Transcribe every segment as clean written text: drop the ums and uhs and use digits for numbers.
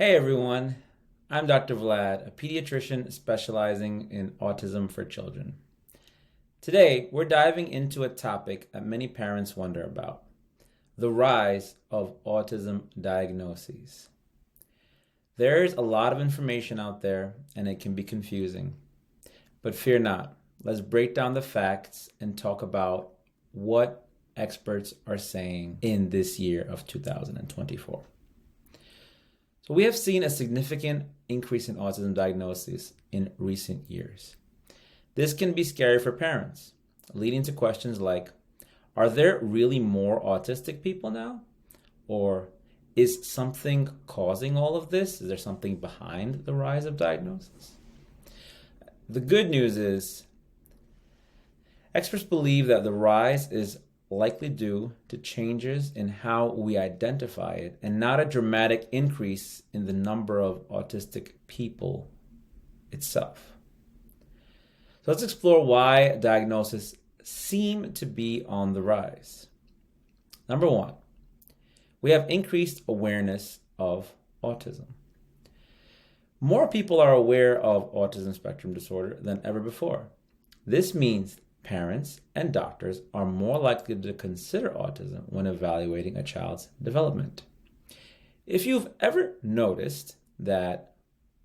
Hey everyone, I'm Dr. Vlad, a pediatrician specializing in autism for children. Today, we're diving into a topic that many parents wonder about: the rise of autism diagnoses. There's a lot of information out there and it can be confusing, but fear not. Let's break down the facts and talk about what experts are saying in this year of 2024. So we have seen a significant increase in autism diagnoses in recent years. This can be scary for parents, leading to questions like, are there really more autistic people now? Or is something causing all of this? Is there something behind the rise of diagnosis? The good news is experts believe that the rise is likely due to changes in how we identify it and not a dramatic increase in the number of autistic people itself. So let's explore why diagnoses seem to be on the rise. Number one, we have increased awareness of autism. More people are aware of autism spectrum disorder than ever before. This means parents and doctors are more likely to consider autism when evaluating a child's development. If you've ever noticed that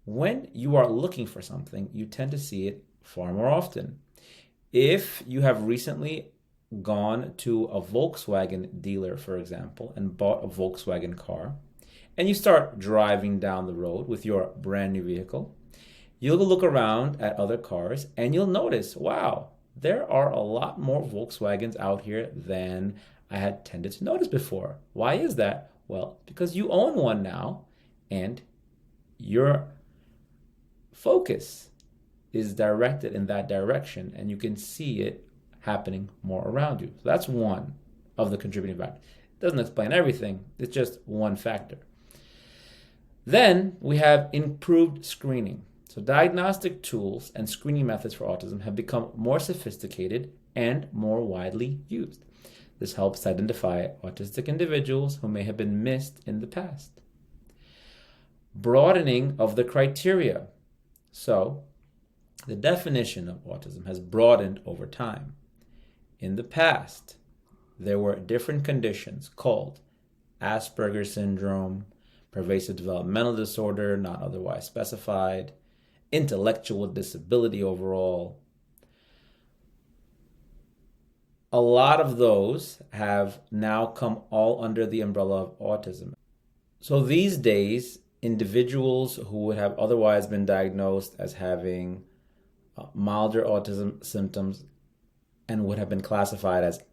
when you are looking for something, you tend to see it far more often. If you have recently gone to a Volkswagen dealer, for example, and bought a Volkswagen car, and you start driving down the road with your brand new vehicle, you'll look around at other cars and you'll notice, wow, there are a lot more Volkswagens out here than I had tended to notice before. Why is that? Well, because you own one now and your focus is directed in that direction and you can see it happening more around you. So that's one of the contributing factors. It doesn't explain everything, it's just one factor. Then we have improved screening. So diagnostic tools and screening methods for autism have become more sophisticated and more widely used. This helps identify autistic individuals who may have been missed in the past. Broadening of the criteria. So the definition of autism has broadened over time. In the past, there were different conditions called Asperger's syndrome, pervasive developmental disorder not otherwise specified, intellectual disability overall. A lot of those have now come all under the umbrella of autism. So these days, individuals who would have otherwise been diagnosed as having milder autism symptoms and would have been classified as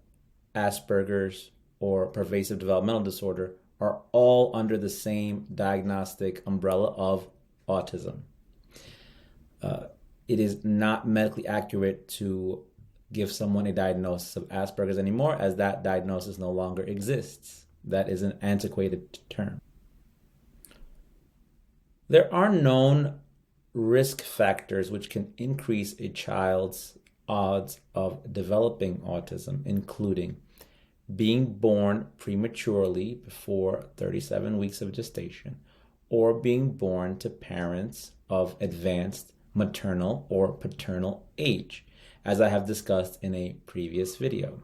Asperger's or pervasive developmental disorder are all under the same diagnostic umbrella of autism. It is not medically accurate to give someone a diagnosis of Asperger's anymore, as that diagnosis no longer exists. That is an antiquated term. There are known risk factors which can increase a child's odds of developing autism, including being born prematurely before 37 weeks of gestation, or being born to parents of advanced maternal or paternal age, as I have discussed in a previous video.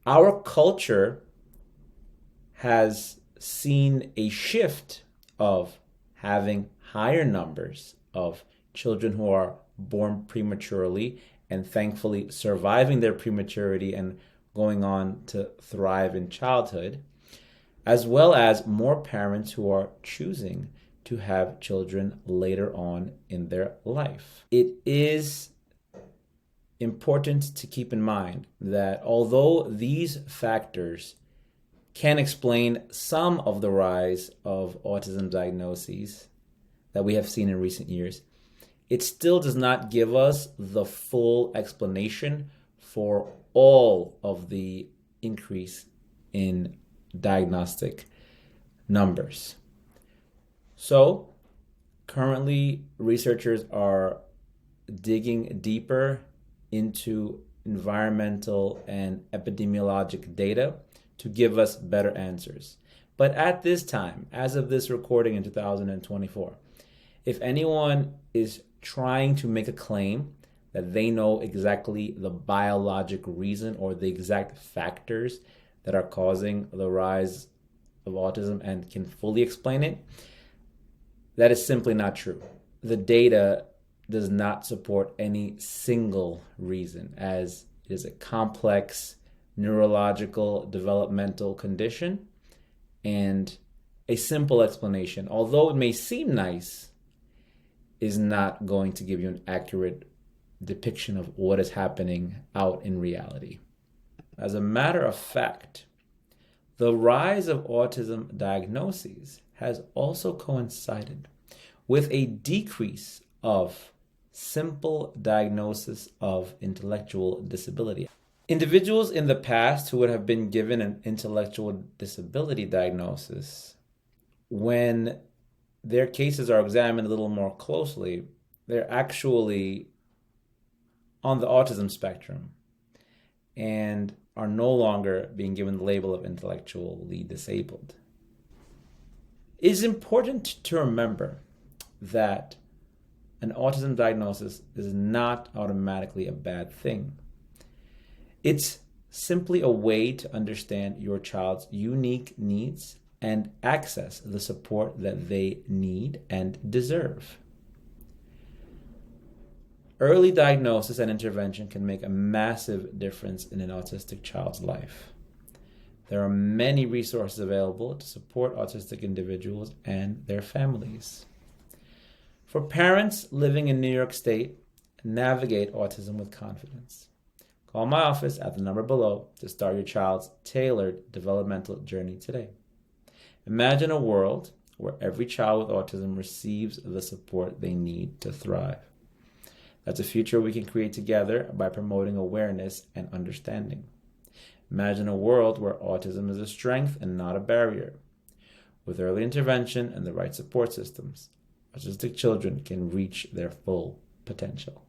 Our culture has seen a shift of having higher numbers of children who are born prematurely and thankfully surviving their prematurity and going on to thrive in childhood, as well as more parents who are choosing to have children later on in their life. It is important to keep in mind that although these factors can explain some of the rise of autism diagnoses that we have seen in recent years, it still does not give us the full explanation for all of the increase in diagnostic numbers. So, currently, researchers are digging deeper into environmental and epidemiologic data to give us better answers. But at this time, as of this recording in 2024, if anyone is trying to make a claim that they know exactly the biologic reason or the exact factors that are causing the rise of autism and can fully explain it, that is simply not true. The data does not support any single reason, as it is a complex neurological developmental condition, and a simple explanation, although it may seem nice, is not going to give you an accurate depiction of what is happening out in reality. As a matter of fact, the rise of autism diagnoses has also coincided with a decrease of simple diagnosis of intellectual disability. Individuals in the past who would have been given an intellectual disability diagnosis, when their cases are examined a little more closely, they're actually on the autism spectrum and are no longer being given the label of intellectually disabled. It is important to remember that an autism diagnosis is not automatically a bad thing. It's simply a way to understand your child's unique needs and access the support that they need and deserve. Early diagnosis and intervention can make a massive difference in an autistic child's life. There are many resources available to support autistic individuals and their families. For parents living in New York State, navigate autism with confidence. Call my office at the number below to start your child's tailored developmental journey today. Imagine a world where every child with autism receives the support they need to thrive. That's a future we can create together by promoting awareness and understanding. Imagine a world where autism is a strength and not a barrier. With early intervention and the right support systems, autistic children can reach their full potential.